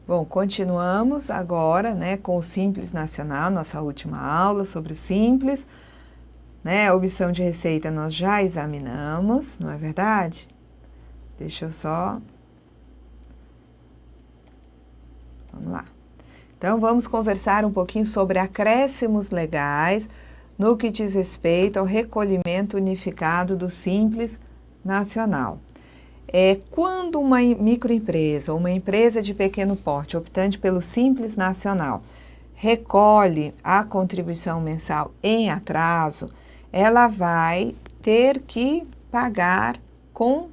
Bom, continuamos agora, né, com o Simples Nacional, nossa última aula sobre o Simples, né? A omissão de receita nós já examinamos, não é verdade? Deixa eu só... Vamos lá. Então, vamos conversar um pouquinho sobre acréscimos legais no que diz respeito ao recolhimento unificado do Simples Nacional. Quando uma microempresa ou uma empresa de pequeno porte, optante pelo Simples Nacional, recolhe a contribuição mensal em atraso, ela vai ter que pagar com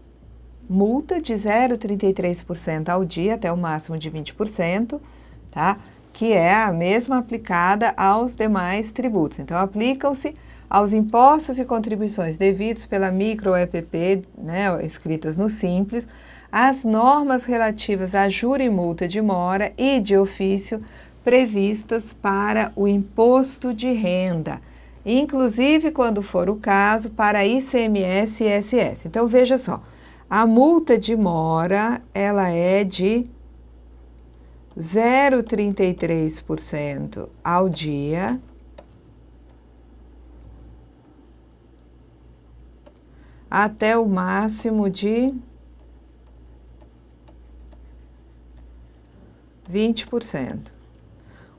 multa de 0,33% ao dia, até o máximo de 20%, tá? Que é a mesma aplicada aos demais tributos. Então, aplicam-se aos impostos e contribuições devidos pela micro ou EPP, né, escritas no Simples, as normas relativas a juro e multa de mora e de ofício previstas para o imposto de renda, inclusive, quando for o caso, para ICMS e ISS. Então, veja só, a multa de mora, ela é de 0,33% ao dia, até o máximo de 20%.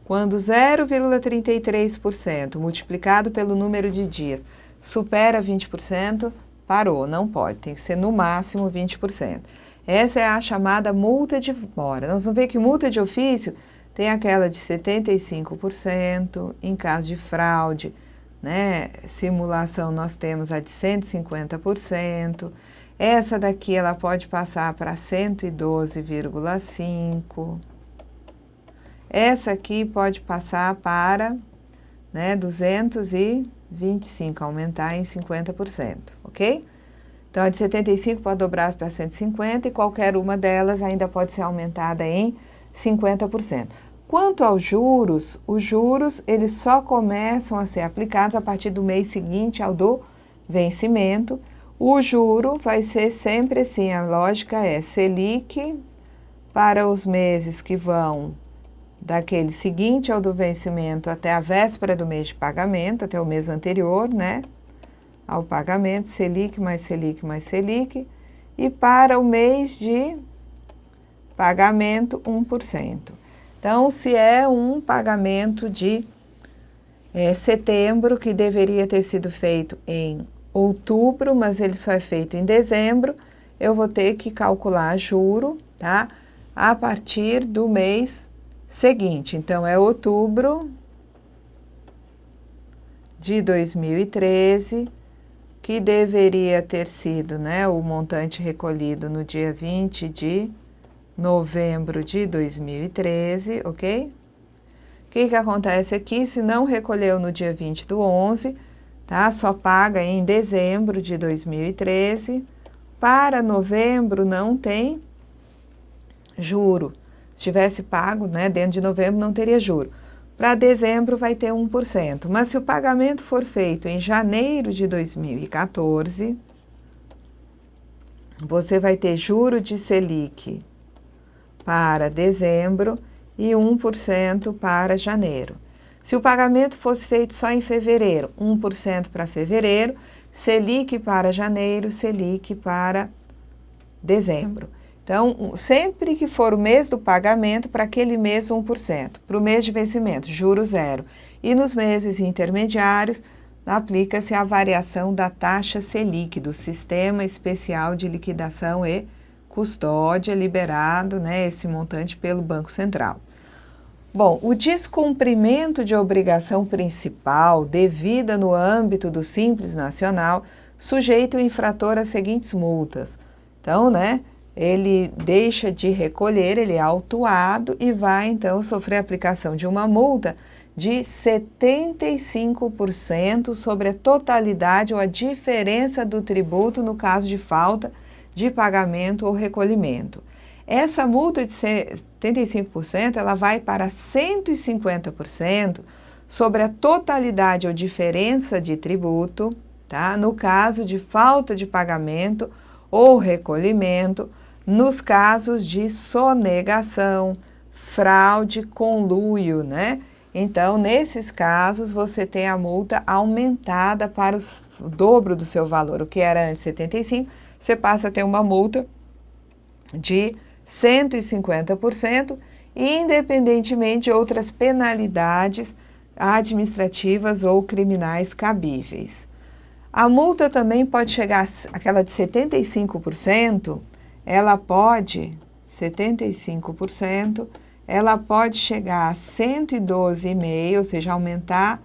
Quando 0,33% multiplicado pelo número de dias supera 20%, parou, não pode, tem que ser no máximo 20%. Essa é a chamada multa de mora. Nós vamos ver que multa de ofício tem aquela de 75%, em caso de fraude, né, simulação nós temos a de 150%, essa daqui ela pode passar para 112,5%, essa aqui pode passar para, né, 225, aumentar em 50%, ok? Então, a de 75 pode dobrar para 150 e qualquer uma delas ainda pode ser aumentada em 50%. Quanto aos juros, os juros eles só começam a ser aplicados a partir do mês seguinte ao do vencimento. O juro vai ser sempre assim, a lógica é Selic para os meses que vão daquele seguinte ao do vencimento até a véspera do mês de pagamento, até o mês anterior, né, ao pagamento, Selic mais Selic mais Selic, e para o mês de pagamento, 1%. Então, se é um pagamento de setembro, que deveria ter sido feito em outubro, mas ele só é feito em dezembro, eu vou ter que calcular juro, tá? A partir do mês seguinte. Então, é outubro de 2013, que deveria ter sido, né, o montante recolhido no dia 20 de novembro de 2013, ok? O que acontece aqui? Se não recolheu no dia 20 do 11, tá? Só paga em dezembro de 2013. Para novembro não tem juro. Se tivesse pago, né, dentro de novembro não teria juro. Para dezembro vai ter 1%. Mas se o pagamento for feito em janeiro de 2014, você vai ter juro de Selic para dezembro e 1% para janeiro. Se o pagamento fosse feito só em fevereiro, 1% para fevereiro, Selic para janeiro, Selic para dezembro. Então, sempre que for o mês do pagamento, para aquele mês 1%. Para o mês de vencimento, juro zero. E nos meses intermediários, aplica-se a variação da taxa Selic, do Sistema Especial de Liquidação e Custódia, liberado, né, esse montante pelo Banco Central. Bom, o descumprimento de obrigação principal devida no âmbito do Simples Nacional sujeita o infrator às seguintes multas. Então, né, ele deixa de recolher, ele é autuado e vai, então, sofrer a aplicação de uma multa de 75% sobre a totalidade ou a diferença do tributo no caso de falta de pagamento ou recolhimento. Essa multa de 75%, ela vai para 150% sobre a totalidade ou diferença de tributo, tá? No caso de falta de pagamento ou recolhimento, nos casos de sonegação, fraude, conluio, né? Então, nesses casos, você tem a multa aumentada para o dobro do seu valor. O que era antes 75, você passa a ter uma multa de 150%, independentemente de outras penalidades administrativas ou criminais cabíveis. A multa também pode chegar, aquela de 75%, ela pode, 75%, ela pode chegar a 112,5, ou seja, aumentar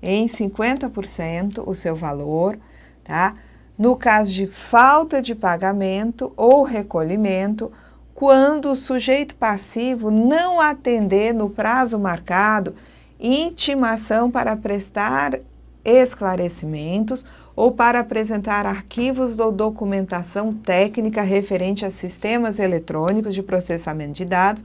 em 50% o seu valor, tá? No caso de falta de pagamento ou recolhimento, quando o sujeito passivo não atender no prazo marcado intimação para prestar esclarecimentos ou para apresentar arquivos ou documentação técnica referente a sistemas eletrônicos de processamento de dados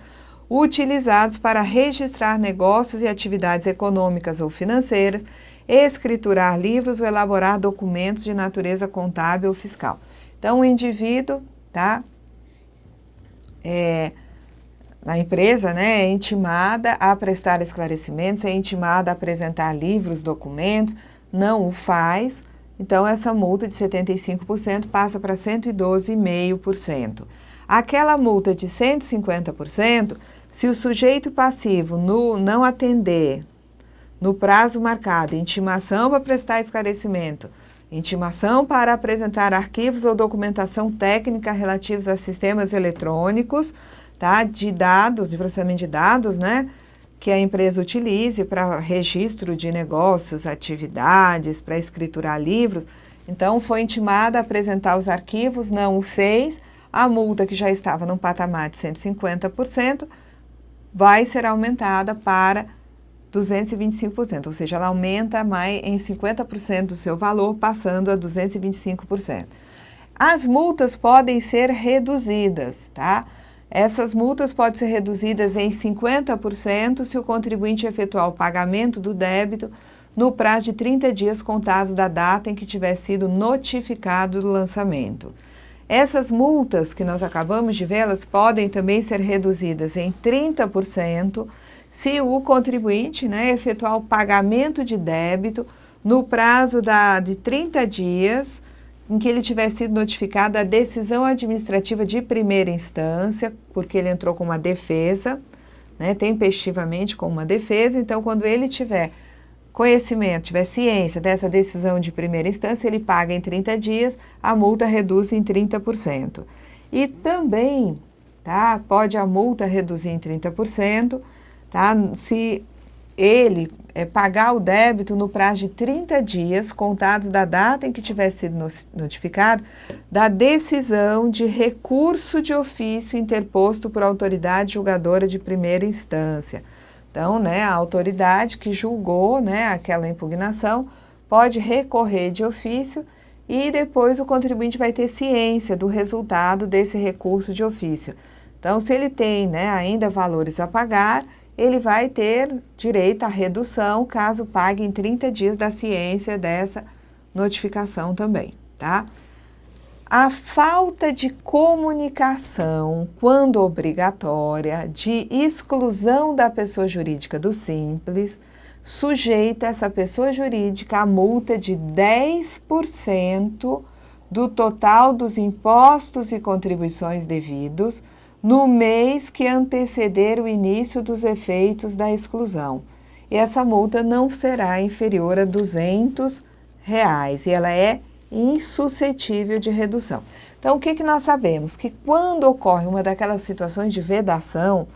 utilizados para registrar negócios e atividades econômicas ou financeiras, escriturar livros ou elaborar documentos de natureza contábil ou fiscal. Então, o indivíduo, tá? A empresa, né, é intimada a prestar esclarecimentos, é intimada a apresentar livros, documentos, não o faz, então essa multa de 75% passa para 112,5%. Aquela multa de 150%, se o sujeito passivo não atender no prazo marcado, intimação para prestar esclarecimento, intimação para apresentar arquivos ou documentação técnica relativos a sistemas eletrônicos, tá, de dados, de processamento de dados, né, que a empresa utilize para registro de negócios, atividades, para escriturar livros. Então, foi intimada a apresentar os arquivos, não o fez, a multa que já estava num patamar de 150% vai ser aumentada para 225%, ou seja, ela aumenta mais em 50% do seu valor, passando a 225%. As multas podem ser reduzidas, tá? Essas multas podem ser reduzidas em 50% se o contribuinte efetuar o pagamento do débito no prazo de 30 dias contados da data em que tiver sido notificado do lançamento. Essas multas que nós acabamos de ver, elas podem também ser reduzidas em 30% se o contribuinte, né, efetuar o pagamento de débito no prazo de 30 dias em que ele tiver sido notificado da decisão administrativa de primeira instância, porque ele entrou com uma defesa, né, tempestivamente com uma defesa. Então, quando ele tiver conhecimento, tiver ciência dessa decisão de primeira instância, ele paga em 30 dias, a multa reduz em 30%. E também, tá, pode a multa reduzir em 30%, tá, se ele pagar o débito no prazo de 30 dias, contados da data em que tiver sido notificado, da decisão de recurso de ofício interposto por autoridade julgadora de primeira instância. Então, né, a autoridade que julgou, né, aquela impugnação pode recorrer de ofício e depois o contribuinte vai ter ciência do resultado desse recurso de ofício. Então, se ele tem, né, ainda valores a pagar, ele vai ter direito à redução caso pague em 30 dias da ciência dessa notificação também, tá? A falta de comunicação, quando obrigatória, de exclusão da pessoa jurídica do Simples, sujeita essa pessoa jurídica a multa de 10% do total dos impostos e contribuições devidos no mês que anteceder o início dos efeitos da exclusão. E essa multa não será inferior a R$200 e ela é insuscetível de redução. Então, o que nós sabemos? Que quando ocorre uma daquelas situações de vedação,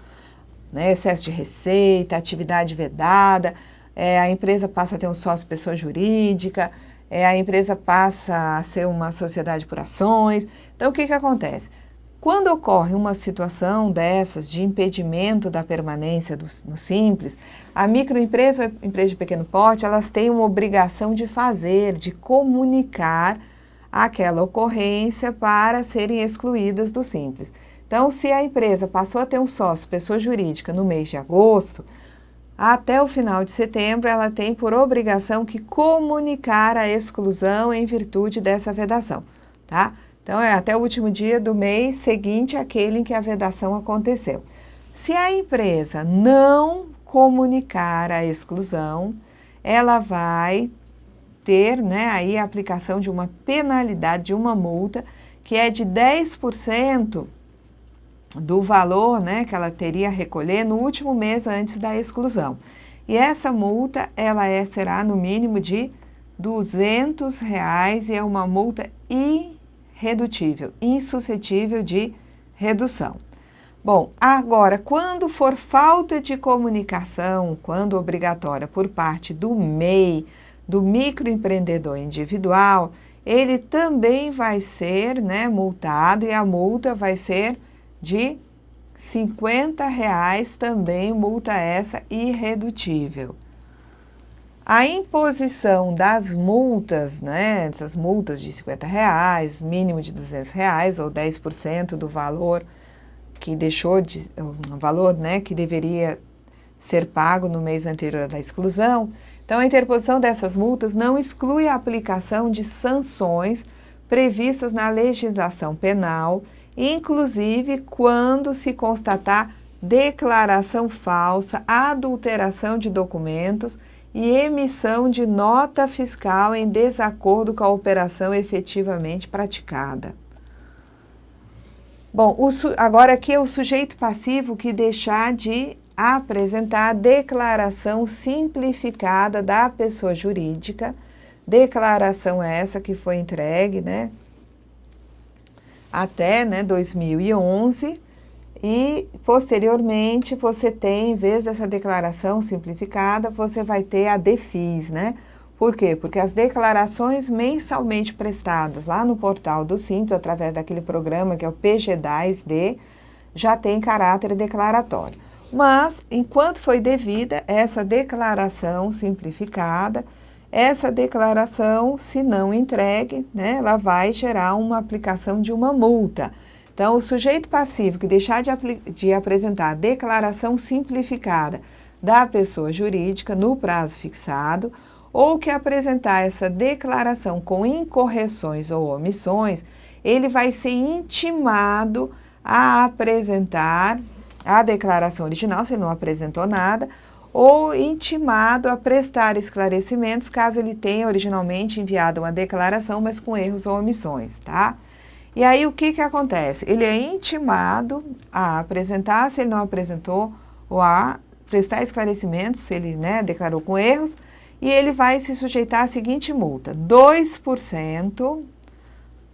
né, excesso de receita, atividade vedada, a empresa passa a ter um sócio pessoa jurídica, a empresa passa a ser uma sociedade por ações. Então, o que acontece? Quando ocorre uma situação dessas de impedimento da permanência no Simples, a microempresa ou a empresa de pequeno porte, elas têm uma obrigação de comunicar aquela ocorrência para serem excluídas do Simples. Então, se a empresa passou a ter um sócio, pessoa jurídica, no mês de agosto, até o final de setembro, ela tem por obrigação que comunicar a exclusão em virtude dessa vedação, tá? Então, é até o último dia do mês seguinte àquele em que a vedação aconteceu. Se a empresa não comunicar a exclusão, ela vai ter, né, aí a aplicação de uma penalidade, de uma multa, que é de 10% do valor, né, que ela teria a recolher no último mês antes da exclusão. E essa multa, ela será no mínimo de R$ 200 e é uma multa irredutível, insuscetível de redução. Bom, agora, quando for falta de comunicação, quando obrigatória por parte do MEI, do microempreendedor individual, ele também vai ser, né, multado e a multa vai ser de R$ 50, também multa essa irredutível. A imposição das multas, né, essas multas de R$ 50, mínimo de R$ 200 ou 10% do valor que deixou de, o valor, né, que deveria ser pago no mês anterior da exclusão. Então, a interposição dessas multas não exclui a aplicação de sanções previstas na legislação penal, inclusive quando se constatar declaração falsa, adulteração de documentos e emissão de nota fiscal em desacordo com a operação efetivamente praticada. Bom, agora aqui é o sujeito passivo que deixar de apresentar a declaração simplificada da pessoa jurídica, declaração essa que foi entregue, né, até, né, 2011, e posteriormente você tem, em vez dessa declaração simplificada, você vai ter a DEFIS, né? Por quê? Porque as declarações mensalmente prestadas lá no portal do Simples, através daquele programa que é o PG10D, já tem caráter declaratório. Mas, enquanto foi devida essa declaração simplificada, essa declaração, se não entregue, né, ela vai gerar uma aplicação de uma multa. Então, o sujeito passivo que deixar de apresentar a declaração simplificada da pessoa jurídica no prazo fixado, ou que apresentar essa declaração com incorreções ou omissões, ele vai ser intimado a apresentar a declaração original, se não apresentou nada, ou intimado a prestar esclarecimentos, caso ele tenha originalmente enviado uma declaração, mas com erros ou omissões, tá? E aí, o que acontece? Ele é intimado a apresentar, se ele não apresentou, ou a prestar esclarecimentos, se ele, né, declarou com erros, e ele vai se sujeitar à seguinte multa: 2%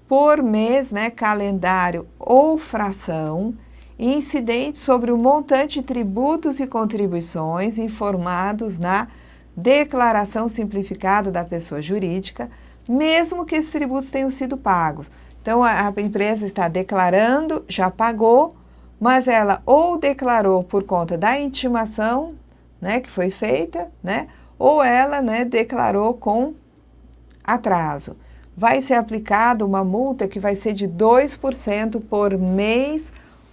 por mês, né, calendário ou fração, incidente sobre o montante de tributos e contribuições informados na declaração simplificada da pessoa jurídica, mesmo que esses tributos tenham sido pagos. Então, a empresa está declarando, já pagou, mas ela ou declarou por conta da intimação, né, que foi feita, né, ou ela, né, declarou com atraso. Vai ser aplicada uma multa que vai ser de 2% por mês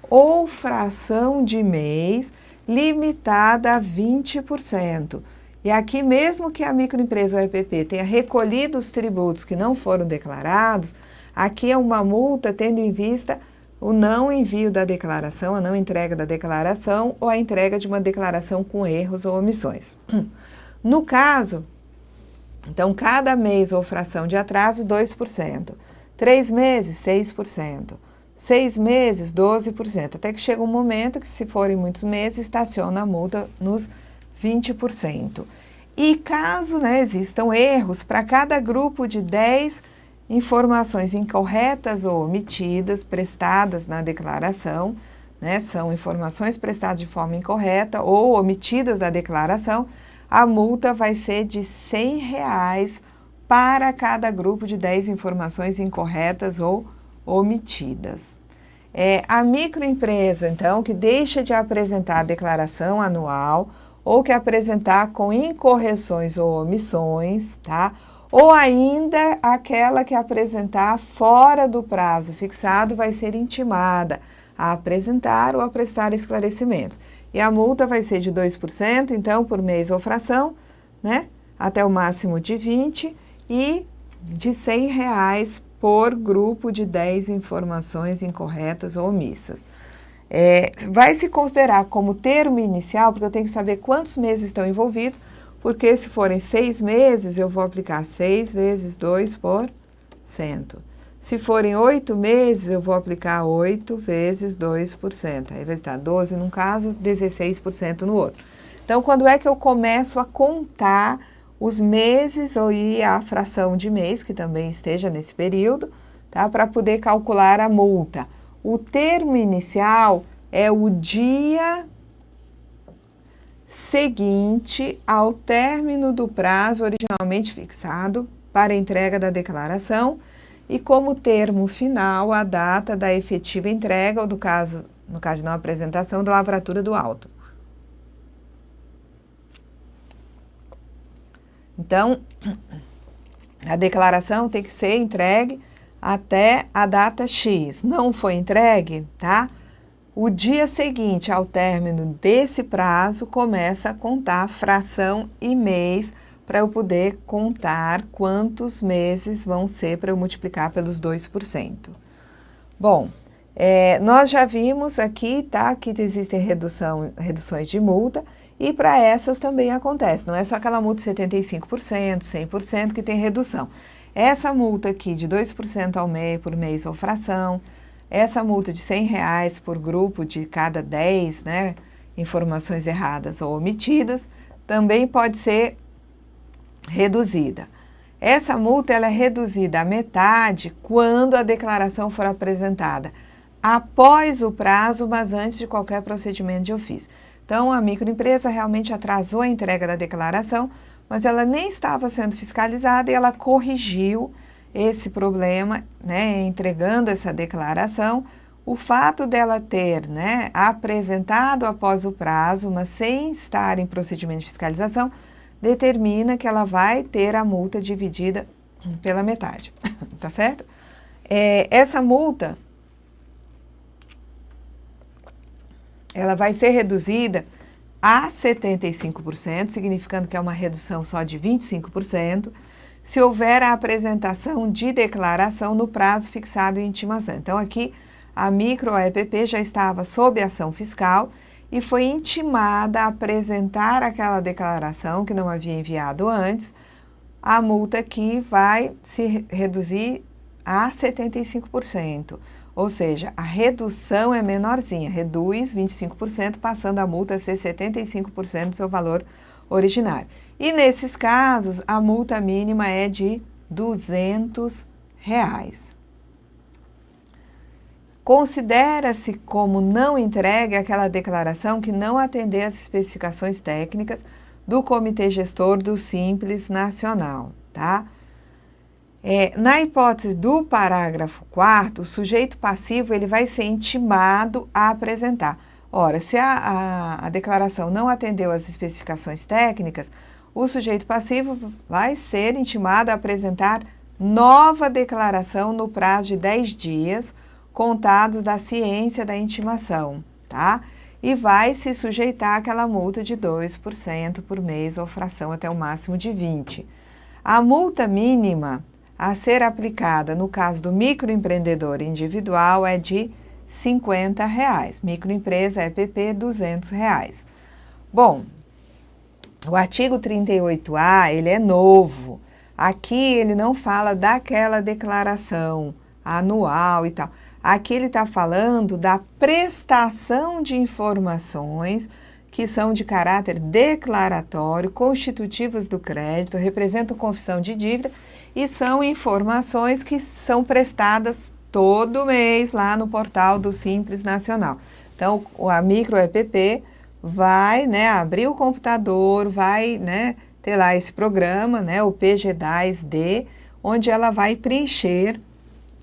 ou fração de mês, limitada a 20%. E aqui, mesmo que a microempresa ou EPP tenha recolhido os tributos que não foram declarados, aqui é uma multa tendo em vista o não envio da declaração, a não entrega da declaração ou a entrega de uma declaração com erros ou omissões. No caso, então, cada mês ou fração de atraso, 2%. 3 meses, 6%. 6 meses, 12%. Até que chega um momento que, se forem muitos meses, estaciona a multa nos 20%. E caso, né, existam erros, para cada grupo de 10 informações incorretas ou omitidas prestadas na declaração, né, são informações prestadas de forma incorreta ou omitidas da declaração, a multa vai ser de R$ 100 para cada grupo de 10 informações incorretas ou omitidas. A microempresa, então, que deixa de apresentar a declaração anual ou que apresentar com incorreções ou omissões, tá? Ou ainda aquela que apresentar fora do prazo fixado vai ser intimada a apresentar ou a prestar esclarecimentos. E a multa vai ser de 2%, então, por mês ou fração, né? Até o máximo de 20 e de R$ 100 por grupo de 10 informações incorretas ou omissas. vai se considerar como termo inicial, porque eu tenho que saber quantos meses estão envolvidos, porque se forem 6 meses, eu vou aplicar 6 vezes 2%. Se forem 8 meses, eu vou aplicar 8 vezes 2%. Aí vai estar 12 num caso, 16% no outro. Então, quando é que eu começo a contar os meses ou a fração de mês, que também esteja nesse período, tá? Para poder calcular a multa. O termo inicial é o dia seguinte ao término do prazo originalmente fixado para a entrega da declaração e como termo final a data da efetiva entrega ou, no caso de não apresentação, da lavratura do auto. Então, a declaração tem que ser entregue até a data X. Não foi entregue, tá? O dia seguinte ao término desse prazo começa a contar fração e mês para eu poder contar quantos meses vão ser para eu multiplicar pelos 2%. Bom, nós já vimos aqui, tá, que existem reduções de multa e para essas também acontece. Não é só aquela multa de 75%, 100% que tem redução. Essa multa aqui de 2% por mês ou fração, essa multa de R$100 por grupo de cada 10, né, informações erradas ou omitidas, também pode ser reduzida. Essa multa ela é reduzida à metade quando a declaração for apresentada após o prazo, mas antes de qualquer procedimento de ofício. Então, a microempresa realmente atrasou a entrega da declaração, mas ela nem estava sendo fiscalizada e ela corrigiu esse problema, né, entregando essa declaração. O fato dela ter, né, apresentado após o prazo, mas sem estar em procedimento de fiscalização, determina que ela vai ter a multa dividida pela metade, tá certo? Essa multa, ela vai ser reduzida a 75%, significando que é uma redução só de 25%, se houver a apresentação de declaração no prazo fixado em intimação. Então, aqui, a micro-EPP já estava sob ação fiscal e foi intimada a apresentar aquela declaração que não havia enviado antes. A multa aqui vai se reduzir a 75%. Ou seja, a redução é menorzinha, reduz 25%, passando a multa a ser 75% do seu valor originário. E nesses casos, a multa mínima é de R$200. Considera-se como não entregue aquela declaração que não atender às especificações técnicas do Comitê Gestor do Simples Nacional, tá? Na hipótese do parágrafo 4º, o sujeito passivo ele vai ser intimado a apresentar. Ora, se a declaração não atendeu às especificações técnicas, o sujeito passivo vai ser intimado a apresentar nova declaração no prazo de 10 dias, contados da ciência da intimação, tá? E vai se sujeitar àquela multa de 2% por mês ou fração até o máximo de 20%. A multa mínima a ser aplicada no caso do microempreendedor individual é de R$50. Microempresa EPP, R$200. Bom, o artigo 38A, ele é novo. Aqui ele não fala daquela declaração anual e tal. Aqui ele está falando da prestação de informações que são de caráter declaratório, constitutivas do crédito, representam confissão de dívida e são informações que são prestadas todo mês lá no portal do Simples Nacional. Então, a micro-EPP vai, né, abrir o computador, vai, né, ter lá esse programa, né, o PGDAS-D, onde ela vai preencher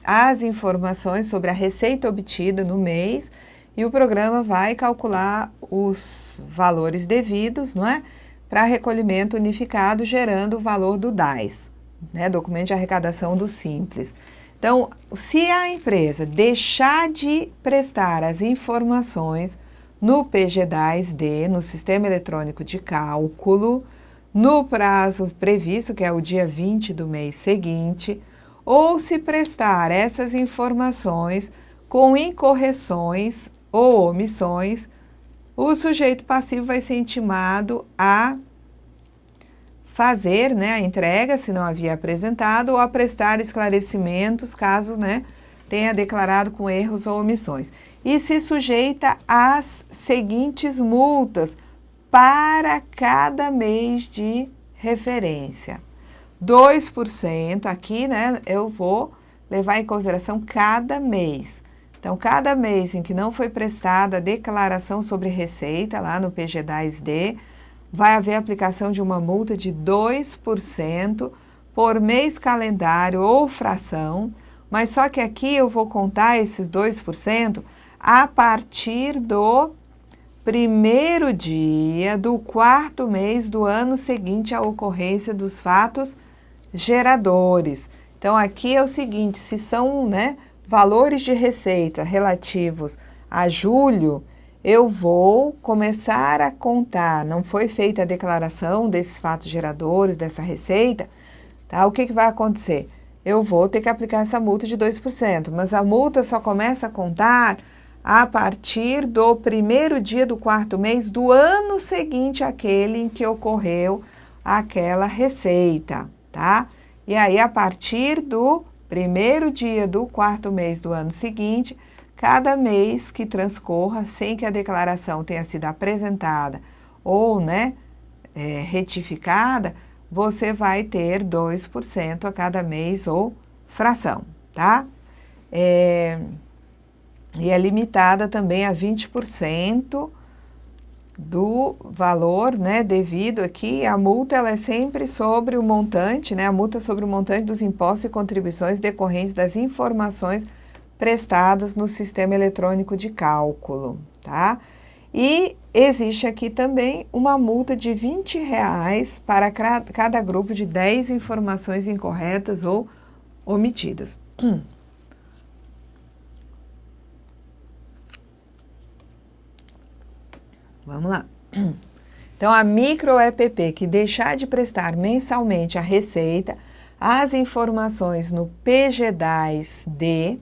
as informações sobre a receita obtida no mês e o programa vai calcular os valores devidos, não é, para recolhimento unificado, gerando o valor do DAS, né, documento de arrecadação do Simples. Então, se a empresa deixar de prestar as informações no PGDAS-D, no Sistema Eletrônico de Cálculo, no prazo previsto, que é o dia 20 do mês seguinte, ou se prestar essas informações com incorreções ou omissões, o sujeito passivo vai ser intimado a fazer, né, a entrega, se não havia apresentado, ou a prestar esclarecimentos, caso, né, tenha declarado com erros ou omissões. E se sujeita às seguintes multas para cada mês de referência. 2%, aqui, né, eu vou levar em consideração cada mês. Então, cada mês em que não foi prestada a declaração sobre receita, lá no PG10D, vai haver aplicação de uma multa de 2% por mês calendário ou fração, mas só que aqui eu vou contar esses 2% a partir do primeiro dia do quarto mês do ano seguinte à ocorrência dos fatos geradores. Então, aqui é o seguinte, se são, né, valores de receita relativos a julho, eu vou começar a contar, não foi feita a declaração desses fatos geradores, dessa receita, tá? O que vai acontecer? Eu vou ter que aplicar essa multa de 2%, mas a multa só começa a contar a partir do primeiro dia do quarto mês do ano seguinte àquele em que ocorreu aquela receita, tá? E aí, a partir do primeiro dia do quarto mês do ano seguinte, cada mês que transcorra sem que a declaração tenha sido apresentada ou, né, retificada, você vai ter 2% a cada mês ou fração, tá? E é limitada também a 20% do valor, né, devido aqui, a multa ela é sempre sobre o montante, né, a multa sobre o montante dos impostos e contribuições decorrentes das informações prestadas no sistema eletrônico de cálculo, tá? E existe aqui também uma multa de R$20 para cada grupo de 10 informações incorretas ou omitidas. Vamos lá. Então, a micro EPP que deixar de prestar mensalmente a receita, as informações no PG10D,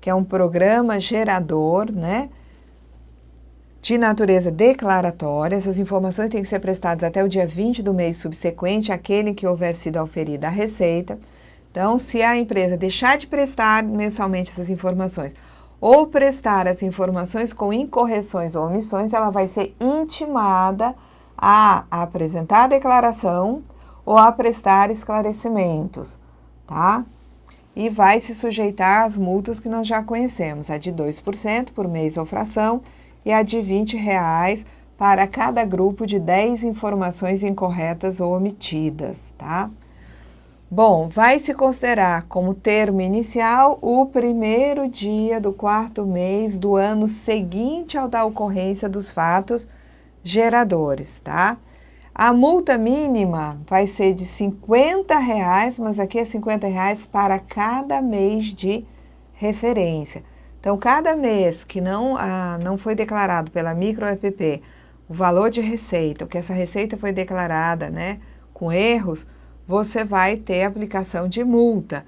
que é um programa gerador, né, de natureza declaratória, essas informações têm que ser prestadas até o dia 20 do mês subsequente àquele em que houver sido auferida a receita. Então, se a empresa deixar de prestar mensalmente essas informações, ou prestar as informações com incorreções ou omissões, ela vai ser intimada a apresentar a declaração ou a prestar esclarecimentos, tá? E vai se sujeitar às multas que nós já conhecemos, a de 2% por mês ou fração e a de R$20 para cada grupo de 10 informações incorretas ou omitidas, tá? Bom, vai se considerar como termo inicial o primeiro dia do quarto mês do ano seguinte ao da ocorrência dos fatos geradores, tá? A multa mínima vai ser de R$50, mas aqui é R$50 para cada mês de referência. Então, cada mês que não foi declarado pela micro EPP o valor de receita, ou que essa receita foi declarada, né, com erros, você vai ter aplicação de multa.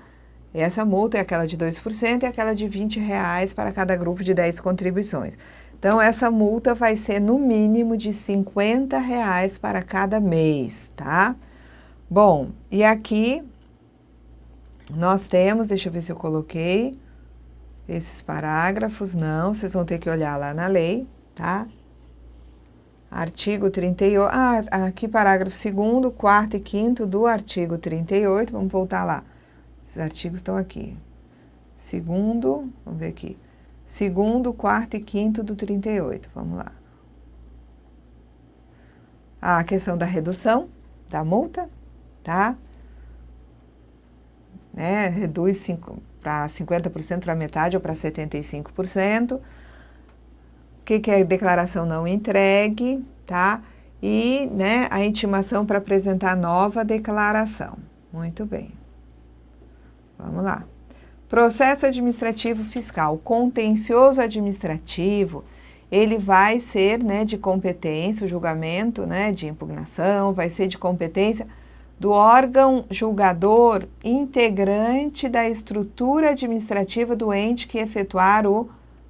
E essa multa é aquela de 2% e aquela de R$20 para cada grupo de 10 contribuições. Então, essa multa vai ser no mínimo de R$50 para cada mês, tá? Bom, e aqui nós temos, deixa eu ver se eu coloquei esses parágrafos, não, vocês vão ter que olhar lá na lei, tá? Artigo 38, aqui parágrafo 2º, 4º e 5º do artigo 38, vamos voltar lá. Esses artigos estão aqui. 2º, vamos ver aqui. 2º, 4º e 5º do 38, vamos lá. A questão da redução da multa, tá? Né? Reduz para 50% para metade ou para 75%. O que é declaração não entregue, tá? E, né, a intimação para apresentar nova declaração. Muito bem. Vamos lá. Processo administrativo fiscal. Contencioso administrativo, ele vai ser, né, de competência, o julgamento, né, de impugnação, vai ser de competência do órgão julgador integrante da estrutura administrativa do ente que efetuar o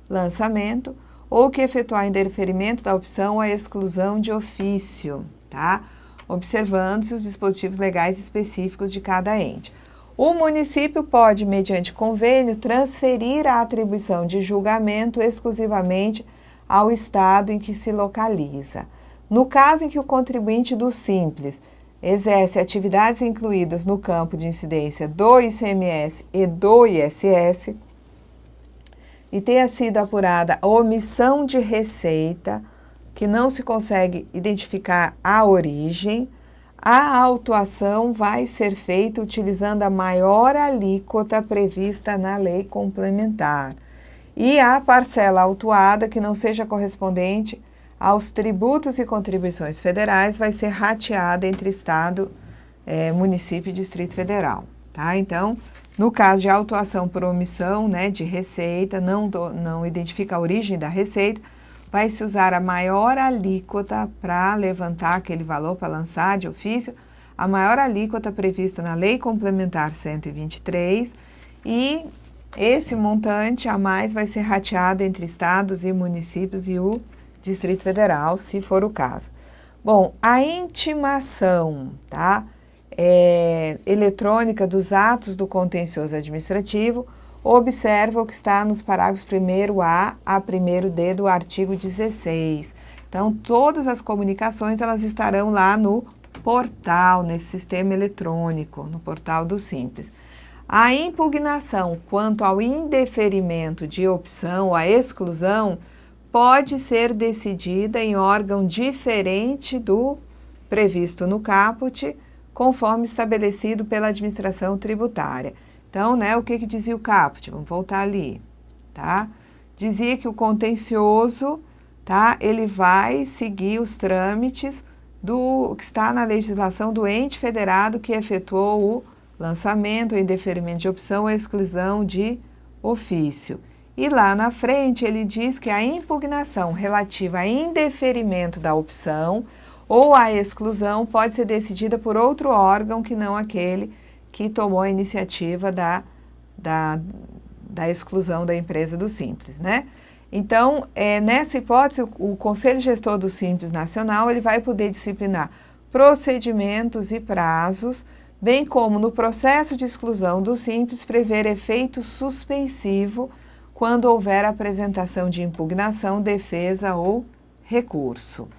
lançamento ou que efetuar indeferimento da opção ou a exclusão de ofício, tá? Observando-se os dispositivos legais específicos de cada ente. O município pode, mediante convênio, transferir a atribuição de julgamento exclusivamente ao estado em que se localiza. No caso em que o contribuinte do Simples exerce atividades incluídas no campo de incidência do ICMS e do ISS e tenha sido apurada a omissão de receita, que não se consegue identificar a origem, a autuação vai ser feita utilizando a maior alíquota prevista na lei complementar. E a parcela autuada, que não seja correspondente aos tributos e contribuições federais, vai ser rateada entre Estado, município e Distrito Federal. Tá? Então, no caso de autuação por omissão, né, de receita, não identifica a origem da receita, vai se usar a maior alíquota para levantar aquele valor, para lançar de ofício, a maior alíquota prevista na Lei Complementar 123, e esse montante a mais vai ser rateado entre estados e municípios e o Distrito Federal, se for o caso. Bom, a intimação, tá? Eletrônica dos atos do contencioso administrativo, observa o que está nos parágrafos 1º a 1º do artigo 16. Então, todas as comunicações, elas estarão lá no portal, nesse sistema eletrônico, no portal do Simples. A impugnação quanto ao indeferimento de opção ou a exclusão pode ser decidida em órgão diferente do previsto no caput, conforme estabelecido pela administração tributária. Então, né, o que dizia o caput? Vamos voltar ali, tá? Dizia que o contencioso, tá, ele vai seguir os trâmites do que está na legislação do ente federado que efetuou o lançamento, o indeferimento de opção ou exclusão de ofício. E lá na frente ele diz que a impugnação relativa a indeferimento da opção ou a exclusão pode ser decidida por outro órgão que não aquele que tomou a iniciativa da exclusão da empresa do Simples, né? Então, nessa hipótese, o Conselho Gestor do Simples Nacional, ele vai poder disciplinar procedimentos e prazos, bem como no processo de exclusão do Simples, prever efeito suspensivo quando houver apresentação de impugnação, defesa ou recurso.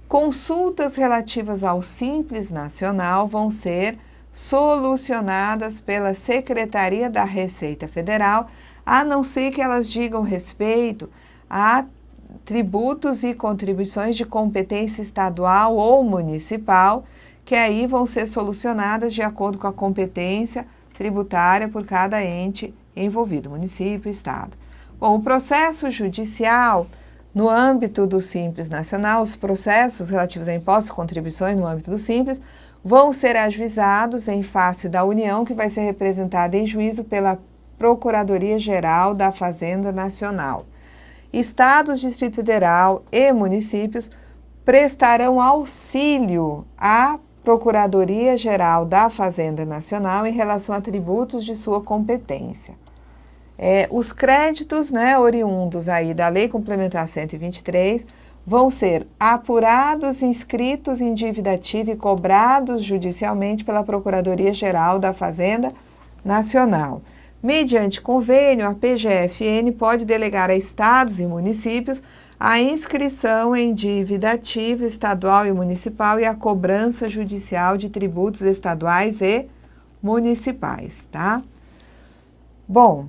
Consultas relativas ao Simples Nacional vão ser solucionadas pela Secretaria da Receita Federal, a não ser que elas digam respeito a tributos e contribuições de competência estadual ou municipal, que aí vão ser solucionadas de acordo com a competência tributária por cada ente envolvido, município e estado. Bom, o processo judicial, no âmbito do Simples Nacional, os processos relativos a impostos e contribuições no âmbito do Simples, vão ser ajuizados em face da União, que vai ser representada em juízo pela Procuradoria-Geral da Fazenda Nacional. Estados, Distrito Federal e municípios prestarão auxílio à Procuradoria-Geral da Fazenda Nacional em relação a tributos de sua competência. Os créditos, né, oriundos aí da Lei Complementar 123 vão ser apurados, inscritos em dívida ativa e cobrados judicialmente pela Procuradoria-Geral da Fazenda Nacional. Mediante convênio, a PGFN pode delegar a estados e municípios a inscrição em dívida ativa estadual e municipal e a cobrança judicial de tributos estaduais e municipais, tá? Bom,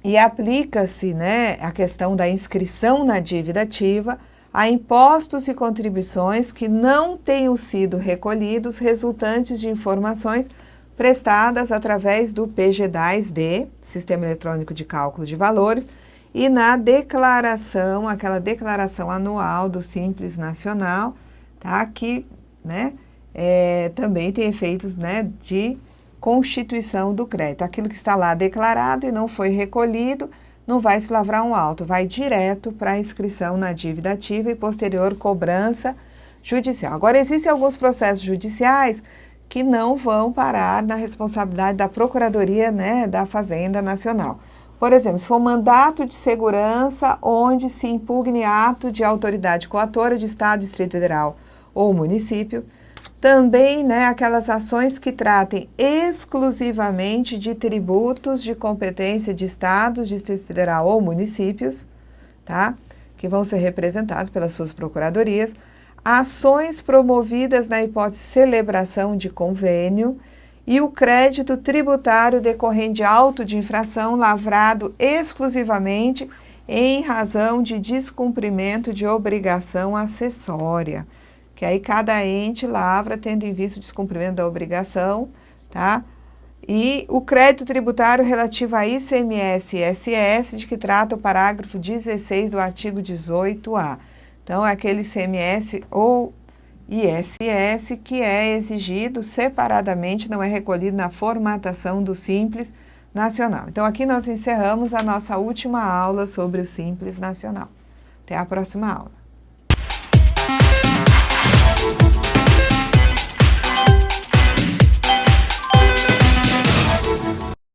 e aplica-se, né, a questão da inscrição na dívida ativa a impostos e contribuições que não tenham sido recolhidos resultantes de informações prestadas através do PGDAS-D, Sistema Eletrônico de Cálculo de Valores, e na declaração, aquela declaração anual do Simples Nacional, tá, que, né, também tem efeitos, né, de constituição do crédito. Aquilo que está lá declarado e não foi recolhido, não vai se lavrar um auto, vai direto para a inscrição na dívida ativa e posterior cobrança judicial. Agora, existem alguns processos judiciais que não vão parar na responsabilidade da Procuradoria, né, da Fazenda Nacional. Por exemplo, se for mandato de segurança onde se impugne ato de autoridade coatora de Estado, Distrito Federal ou município. Também, né, aquelas ações que tratem exclusivamente de tributos de competência de Estados, Distrito Federal ou municípios, tá? Que vão ser representados pelas suas procuradorias. Ações promovidas na hipótese de celebração de convênio e o crédito tributário decorrente de auto de infração lavrado exclusivamente em razão de descumprimento de obrigação acessória. Que aí cada ente lavra tendo em vista o descumprimento da obrigação, tá? E o crédito tributário relativo a ICMS e ISS, de que trata o parágrafo 16 do artigo 18A. Então, é aquele ICMS ou ISS que é exigido separadamente, não é recolhido na formatação do Simples Nacional. Então, aqui nós encerramos a nossa última aula sobre o Simples Nacional. Até a próxima aula.